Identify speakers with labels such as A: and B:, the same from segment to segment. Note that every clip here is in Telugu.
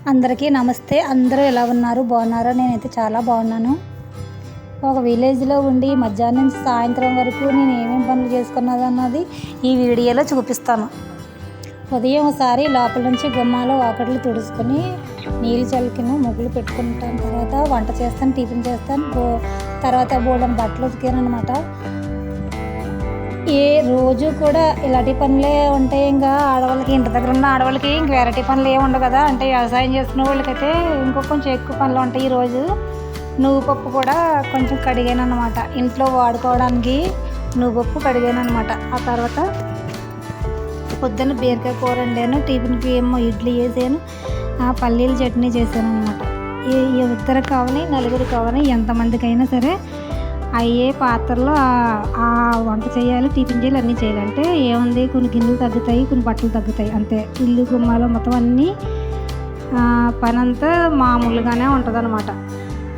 A: అందరికీ నమస్తే. అందరూ ఎలా ఉన్నారు? బాగున్నారా? నేనైతే చాలా బాగున్నాను. ఒక విలేజ్లో ఉండి మధ్యాహ్నం నుంచి సాయంత్రం వరకు నేను ఏమేమి పనులు చేసుకున్నదన్నది ఈ వీడియోలో చూపిస్తాను. ఉదయం ఒకసారి లోపల నుంచి గుమ్మాలో వాకట్లు తుడుచుకొని నీళ్ళు చల్లుకుని ముగ్గులు పెట్టుకుంటాను. తర్వాత వంట చేస్తాను, టిఫిన్ చేస్తాను. తర్వాత బోల్డని బట్టలు ఉతికాను అనమాట. ఏ రోజు కూడా ఇలాంటి పనులే ఉంటాయి. ఇంకా ఆడవాళ్ళకి, ఇంటి దగ్గర ఉన్న ఆడవాళ్ళకి ఇంక వెరైటీ పనులు ఏమి ఉండవు కదా. అంటే వ్యవసాయం చేసుకునే వాళ్ళకైతే కొంచెం ఎక్కువ పనులు ఉంటాయి. ఈరోజు నువ్వు పప్పు కూడా కొంచెం కడిగాను అనమాట. ఇంట్లో వాడుకోవడానికి నువ్వు పప్పు కడిగాను అనమాట. ఆ తర్వాత పొద్దున్న బీరకాయ కూర వండాను. టిఫిన్కి ఏమో ఇడ్లీ వేసాను, పల్లీల చట్నీ చేశాను అనమాట. ఇద్దరు కావాలి, నలుగురు కావాలి, ఎంతమందికైనా సరే అయ్యే పాత్రలో ఆ వంట చేయాలి, టిఫిన్ చేయాలి, అన్నీ చేయాలంటే ఏముంది, కొన్ని గిన్నెలు తగ్గుతాయి, కొన్ని బట్టలు తగ్గుతాయి, అంతే. ఇల్లు గుమ్మాలు మొత్తం అన్నీ పని అంతా మామూలుగానే ఉంటుంది అనమాట.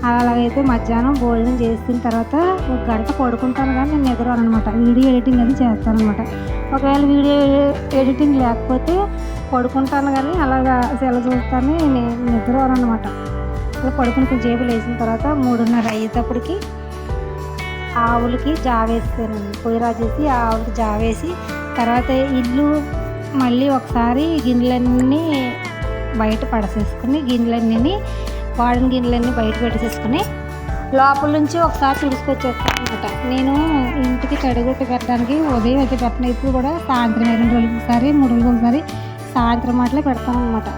A: అలాగైతే మధ్యాహ్నం భోజనం చేసిన తర్వాత ఒక గంట పడుకుంటాను, కానీ నేను నిద్రపోను అనమాట. వీడియో ఎడిటింగ్ అది చేస్తాను అనమాట. ఒకవేళ వీడియో ఎడిటింగ్ లేకపోతే పడుకుంటాను, కానీ అలాగా సెల చూస్తాను, నేను నిద్రపోను అనమాట. అలా పడుకుని కొంచెం జేబులు వేసిన తర్వాత 3:30 అయ్యేటప్పటికి ఆవులకి జావేస్తానండి. పొయ్యి రాజేసి ఆవులకి జావేసి తర్వాత ఇల్లు మళ్ళీ ఒకసారి గిన్నెలన్నీ బయట పడసేసుకుని, గిన్నెలన్నీ వాడిన గిన్నెలన్నీ బయట పెట్టేసేసుకుని లోపల నుంచి ఒకసారి తుడుచుకొచ్చేస్తాను అనమాట. నేను ఇంటికి తడిగుట్టు పెట్టడానికి ఉదయం అయితే పెట్టిన, ఇప్పుడు కూడా సాయంత్రం 2 రోజులకి ఒకసారి, 3 రోజులకి ఒకసారి సాయంత్రం మాటలే పెడతాను అనమాట.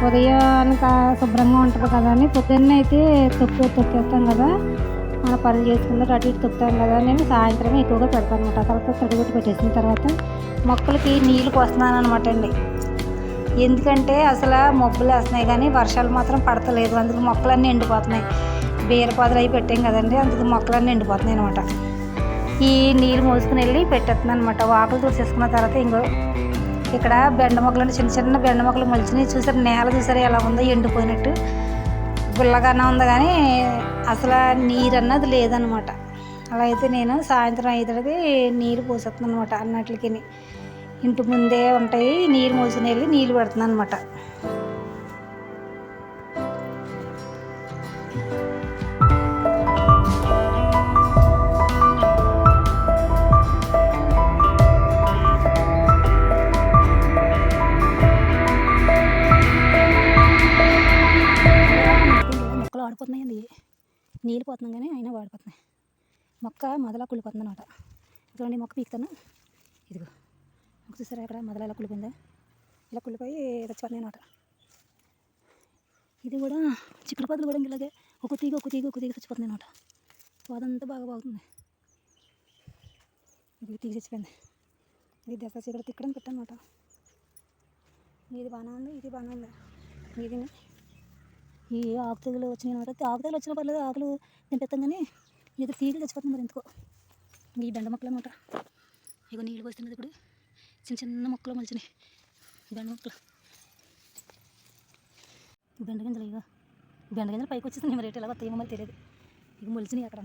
A: ఉదయానికి శుభ్రంగా ఉంటుంది కదా అని పొద్దున్న అయితే తొక్కేస్తాం కదా, మన పనులు చేసుకుంటే అటు ఇటు తొక్కుతాం కదా, నేను సాయంత్రమే ఎక్కువగా పెడతాను అనమాట. తర్వాత తడిగుట్టు పెట్టేసిన తర్వాత మొక్కలకి నీళ్ళు పోస్తున్నాను అనమాట అండి. ఎందుకంటే అసలు మబ్బులు వేస్తున్నాయి కానీ వర్షాలు మాత్రం పడతలేదు. అందుకు మొక్కలన్నీ ఎండిపోతున్నాయి. బీరపాదులు అవి పెట్టాం కదండి, అందుకు మొక్కలన్నీ ఎండిపోతున్నాయి అనమాట. ఈ నీళ్ళు మోసుకుని వెళ్ళి పెట్టేస్తున్నాను అనమాట. వాకులు తుడిచేసుకున్న తర్వాత ఇంకో ఇక్కడ బెండ మొక్కలు అంటే చిన్న చిన్న బెండ మొక్కలు మొలిచినాయి. చూసారు, నేల చూసారు ఎలా ఉందో, ఎండిపోయినట్టు గుల్లగానే ఉంది, కానీ అసలు నీరు అన్నది లేదనమాట. అలా అయితే నేను సాయంత్రం 5:30కి నీరు పోసేస్తున్నాను అనమాట. అన్నట్లకి ఇంటి ముందే ఉంటాయి, నీరు మోసుకుని వెళ్ళి నీళ్ళు పెడుతున్నాను అనమాట. మొక్కలు ఆడిపోతున్నాయండి, నీళ్ళు పోతున్నాం కానీ అయినా వాడిపోతున్నాయి. మొక్క మొదలా కుళ్ళిపోతుంది అనమాట. చూడండి, మొక్క పీకుతాను. ఇదిగో మొక్క చూసారా, ఇక్కడ మొదలు ఎలా కుళ్ళిపోయిందా, ఇలా కుళ్ళిపోయి తెచ్చిపోతున్నాయి అనమాట. ఇది కూడా చిక్కుడు పదులు కూడా ఇలాగే ఒక తీగ తెచ్చిపోతున్నాయి అనమాట. పోదంతా బాగా బాగుతుంది. ఇది తీగ చచ్చిపోయింది. ఇది దశ చీకటి తిక్కడం పెట్టాను అనమాట. ఇది బాగానే ఉంది, ఇది బాగానే ఉంది. ఇది ఈ ఆకు తెగులు వచ్చినాయి అనమాట. ఆకు తెగులు వచ్చినా పర్లేదు, ఆకులు తెంపేస్తాం, కానీ ఇది తీగలు తెచ్చిపోతుంది మరి ఎందుకో. ఈ బెండ మొక్కలు అనమాట. ఇగో నీళ్ళు పోస్తున్నది. ఇప్పుడు చిన్న చిన్న మొక్కలు మొలిచినాయి, బెండ మొక్కలు, బెండ గింజలు. ఇక బెండ గింజలు పైకి వచ్చేసింది, మరి రేటు ఎలా వస్తాయేమో మరి తెలియదు. ఇక మొలిచినాయి అక్కడ.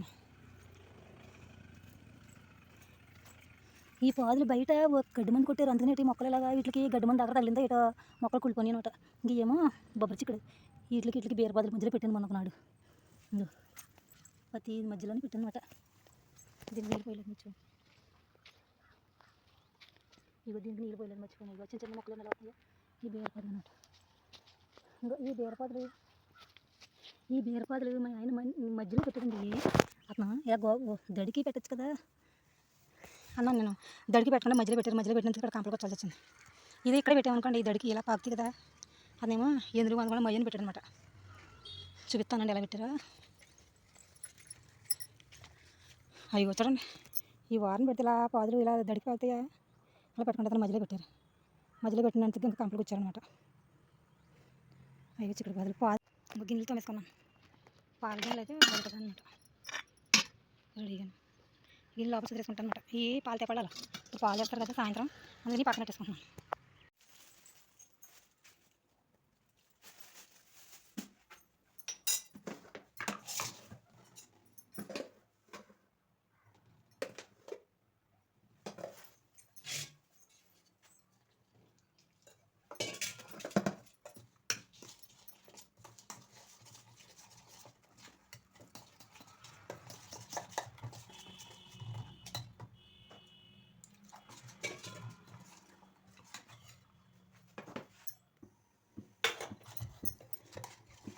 A: ఈ పాదులు బయట గడ్డి మంది కొట్టారు, అందుకని ఇటు మొక్కలు ఇలాగా వీటికి గడ్డి మంది దగ్గర తగిలిందా, ఇటు మొక్కలు కుళ్ళిపోయి అనమాట. ఇంకేమో బొబ్బరి చిక్కుడు వీటికి బీరపాదుల మధ్యలో పెట్టాను మొన్నకున్నాడు. ఇంకో ప్రతి మధ్యలోనే పెట్టాను అనమాట. దీనికి నీళ్ళు పోయలేదు మర్చిపోయి, ఇగో దీనికి నీళ్ళు పోయలేదు మర్చిపోయినా. ఇగో చిన్న చిన్న మొక్కలు నిలబడతాయి. ఈ బీరపాదులు అనమాట. ఇంకో ఈ బీరపాదులు మా ఆయన మధ్యలో పెట్టాడండి. అతను ఇలా దడికి పెట్టచ్చు కదా అన్నాను నేను. దడికి పెట్టకుండా మధ్యలో పెట్టినందుకు ఇక్కడ కాంపలు వచ్చాల్సి వచ్చింది. ఇది ఇక్కడ పెట్టామనుకోండి, ఈ దడికి ఇలా పాకుతుంది కదా, అదేమో ఎందుకు అనుకోండి మధ్యన పెట్టాడు అనమాట. చూపిస్తానండి ఎలా పెట్టారా. అవి చూడండి, ఈ వారం పెడితే ఇలా పాదులు ఇలా దడికి అవుతాయా, అలా పెట్టకుండా అతను మధ్యలో పెట్టారు. మధ్యలో పెట్టినందుకు ఇంకా కంపలకు వచ్చారనమాట. అవి చిక్కుడు పాదులు గిన్నెలతో వేసుకున్నాను. పాల గిన్నెలు అయితే పడుతుంది అనమాట. రెడీగా గిన్నె లోపల తీసుకుంటాను అనమాట. ఈ పాలు తెప్పడాలి, పాలు చేస్తారు కదా సాయంత్రం, అందుకని పక్కన పెట్టేసుకుంటున్నాను.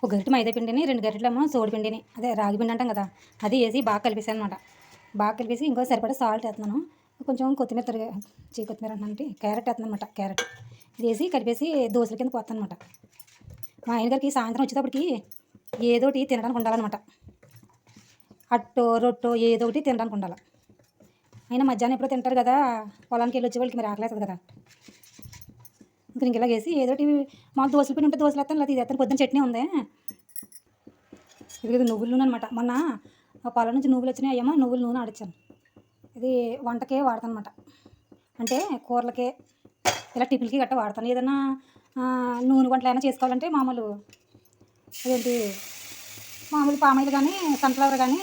A: ఒక గరిటె మైదా పిండిని 2 గరిటెలేమో సోడి పిండిని అదే రాగి పిండి అంటాం కదా, అది వేసి బాగా కలిపేసాను అనమాట. బాగా కలిపేసి ఇంకో సరిపడా సాల్ట్ వేస్తున్నాను. కొంచెం కొత్తిమీర కొత్తిమీర అంటే క్యారెట్ వేస్తున్నాను అనమాట. క్యారెట్ ఇది వేసి కలిపేసి దోశల కింద పోతాను అనమాట. మా ఆయన గారికి సాయంత్రం వచ్చేటప్పటికి ఏదోటి తినడానికి ఉండాలన్నమాట. అట్టో రొట్టో ఏదో ఒకటి తినడానికి ఉండాలి. అయినా మధ్యాహ్నం ఎప్పుడో తింటారు కదా, పొలానికి వెళ్ళి వచ్చే వాళ్ళకి మరి ఆకలేస్తుంది కదా. ఇంక ఇలా వేసి ఏదోటి మాకు దోశల పిండి ఉంటే దోశలు వేస్తాను, లేదా ఇది వేస్తాను. పొద్దున్న చట్నీ ఉంది, ఇది నువ్వుల నూనె అనమాట. మొన్న పొలం నుంచి నువ్వులు వచ్చినాయి, అయ్యమ్మా నువ్వుల నూనె ఆడిచ్చాను. ఇది వంటకే వాడతాను అనమాట. అంటే కూరలకే ఇలా టిఫిన్కి గట్రా వాడతాను. ఏదైనా నూనె వంటలు ఏమైనా చేసుకోవాలంటే మామూలు పామాయిల్ కానీ సన్ఫ్లవర్ కానీ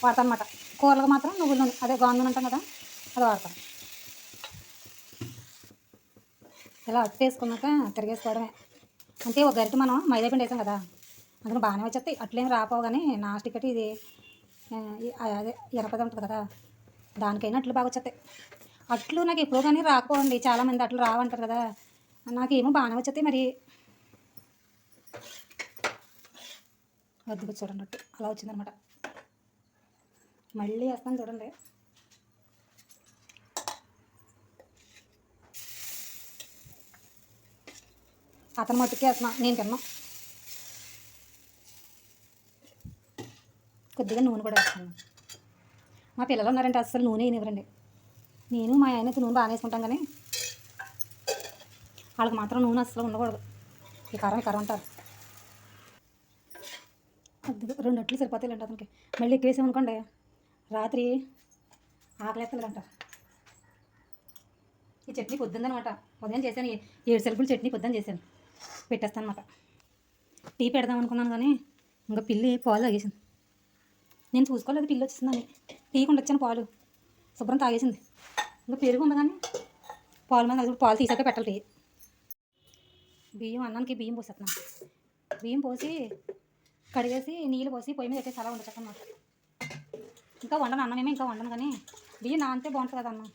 A: వాడతాను అనమాట. కూరలకు మాత్రం నువ్వుల నూనె, అదే గోధుమ నూనె అంటాం కదా, అది వాడతాను. ఇలా అట్టు వేసుకున్నాక తిరిగేసుకోవడమే. అంటే ఒక గరిటె మనం మైదా పిండి వేసాం కదా, అందులో బాగానే వచ్చేస్తాయి. అట్లేం రాపోవు, కానీ నాస్టిక్ ఒకటి ఇది అదే ఎర్రపద ఉంటుంది కదా, దానికైనా అట్లు బాగా వచ్చేస్తాయి. అట్లు నాకు ఎప్పుడో కానీ రాకపోండి, చాలామంది అట్లు రావంటారు కదా, నాకేమో బాగానే వచ్చేస్తాయి. మరి వద్దుకు చూడండి, అట్టు అలా వచ్చిందనమాట. మళ్ళీ వేస్తాను చూడండి. అతను మట్టుకే వేస్తున్నా, నేను తిన్నా. కొద్దిగా నూనె కూడా వేస్తాను. మా పిల్లలు ఉన్నారంటే అస్సలు నూనె వేయనివ్వరండి. నేను మా ఆయనకి నూనె బాగా వేసుకుంటాం, కానీ వాళ్ళకి మాత్రం నూనె అస్సలు ఉండకూడదు. ఈ కారం అంటారు. కొద్దిగా 2 అట్లు సరిపోతాయి అంట అతనికి. మళ్ళీ ఎక్కువ వేసామనుకోండి రాత్రి ఆకలేస్తలు అంటారు. ఈ చట్నీ పొద్దుందనమాట, ఉదయం చేశాను. 7 సెల్ఫుల చట్నీ పొద్దున్న చేశాను, పెట్టేస్తాను అనమాట. టీ పెడదాం అనుకున్నాను, కానీ ఇంకా పిల్లి పాలు తాగేసింది. నేను చూసుకోలేదు పిల్లి వచ్చిందని. టీకి ఉండొచ్చాను, పాలు శుభ్రం తాగేసింది. ఇంకా పెరుగు ఉంది, కానీ పాలు మీద అది పాలు తీసాక పెట్టాలి. టీ బియ్యం అన్నానికి బియ్యం పోసేస్తున్నాను. బియ్యం పోసి కడిగేసి నీళ్ళు పోసి పొయ్యి మీద పెట్టేసి అలా ఉండొచ్చు అన్నమాట. ఇంకా వండను, అన్నమేమో ఇంకా వండను, కానీ బియ్యం నానితే బాగుంటుంది కదా అన్నం.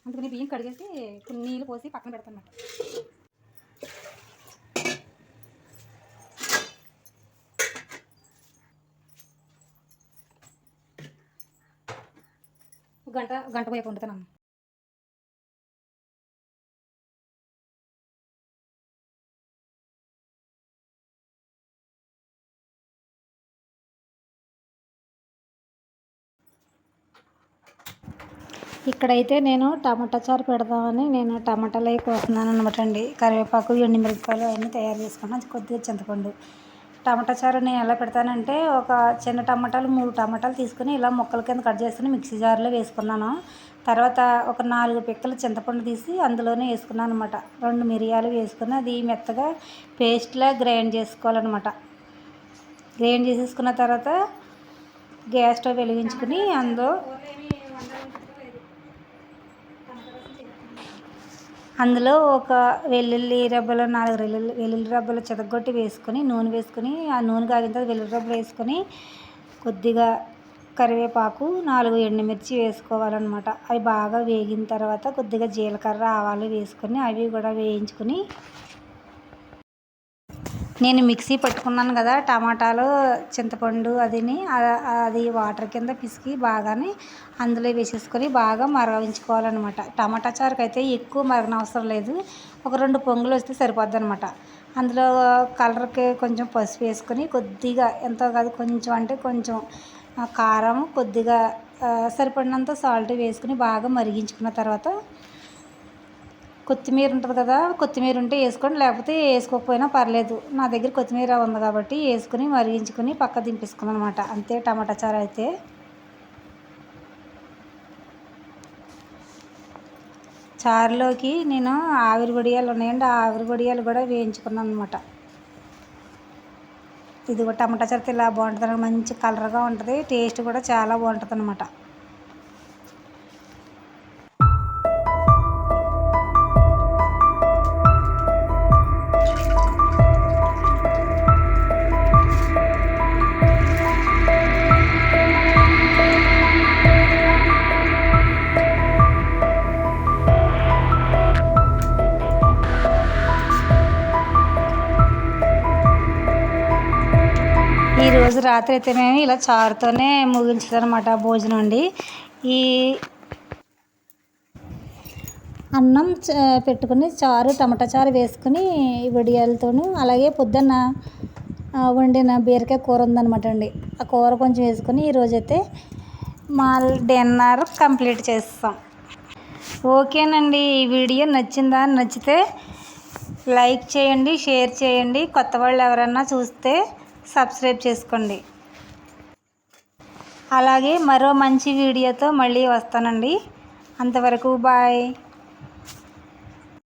A: అందుకని బియ్యం కడిగేసి కొన్ని నీళ్ళు పోసి పక్కన పెడతాను అన్నమాట. గంట పోయాక వండుతాను. ఇక్కడైతే నేను టమాటా చారు పెడదామని నేను టమాటాలు అవి కోస్తున్నాను అనమాట అండి. కరివేపాకు, ఎండుమిరపకాయలు అవన్నీ తయారు చేసుకున్నాను. కొద్దిగా చింతపండు. టమాటా చారు నేను ఎలా పెడతానంటే, ఒక చిన్న టమాటాలు 3 టమాటాలు తీసుకుని ఇలా ముక్కల కింద కట్ చేసుకుని మిక్సీ జార్లో వేసుకున్నాను. తర్వాత ఒక 4 పిక్కలు చింతపండు తీసి అందులోనే వేసుకున్నాను అనమాట. 2 మిరియాలు వేసుకుని అది మెత్తగా పేస్ట్లా గ్రైండ్ చేసుకోవాలన్నమాట. గ్రైండ్ చేసేసుకున్న తర్వాత గ్యాస్ స్టవ్ వెలిగించుకుని అందులో ఒక వెల్లుల్లి రెబ్బలు 4 వెల్లుల్లి రెబ్బలు చెదగొట్టి వేసుకొని నూనె వేసుకుని, ఆ నూనె కాగిన తర్వాత వెల్లుల్లి రెబ్బలు వేసుకొని కొద్దిగా కరివేపాకు 4 ఎండుమిర్చి వేసుకోవాలన్నమాట. అవి బాగా వేగిన తర్వాత కొద్దిగా జీలకర్ర, ఆవాలు వేసుకొని అవి కూడా వేయించుకుని, నేను మిక్సీ పట్టుకున్నాను కదా టమాటాలు, చింతపండు అది వాటర్ కింద పిసికి బాగానే అందులో వేసేసుకొని బాగా మరగించుకోవాలన్నమాట. టమాటా చారుకి అయితే ఎక్కువ మరగనవసరం లేదు, ఒక 2 పొంగులు వస్తే సరిపోద్ది అనమాట. అందులో కలర్కి కొంచెం పసుపు వేసుకొని కొద్దిగా, ఎంతో కాదు కొంచెం, అంటే కొంచెం కారం, కొద్దిగా సరిపడినంత సాల్ట్ వేసుకుని బాగా మరిగించుకున్న తర్వాత కొత్తిమీర ఉంటుంది కదా, కొత్తిమీర ఉంటే వేసుకోండి, లేకపోతే వేసుకోకపోయినా పర్లేదు. నా దగ్గర కొత్తిమీర ఉంది కాబట్టి వేసుకుని మరిగించుకుని పక్క దింపేసుకున్నాను అనమాట. అంతే టమాటా చారు అయితే. చారులోకి నేను ఆవిరి వడియాలు ఉన్నాయండి, ఆ ఆవిరి వడియాలు కూడా వేయించుకున్నాను అనమాట. ఇది కూడా టమాటా చారు ఇలా బాగుంటుంది, మంచి కలర్గా ఉంటుంది, టేస్ట్ కూడా చాలా బాగుంటుంది అనమాట. ఈరోజు రాత్రి అయితే మేము ఇలా చారుతోనే ముగించారనమాట భోజనం అండి. ఈ అన్నం పెట్టుకుని చారు టమాటా చారు వేసుకుని వడియాలతోనూ, అలాగే పొద్దున్న వండిన బీరకాయ కూర ఉందన్నమాట అండి. ఆ కూర కొంచెం వేసుకొని ఈరోజైతే మా డిన్నర్ కంప్లీట్ చేస్తాం. ఓకేనండి, ఈ వీడియో నచ్చిందా? నచ్చితే లైక్ చేయండి, షేర్ చేయండి. కొత్త వాళ్ళు ఎవరన్నా చూస్తే సబ్స్క్రైబ్ చేసుకోండి. అలాగే మరో మంచి వీడియోతో మళ్ళీ వస్తానండి. అంతవరకు బాయ్.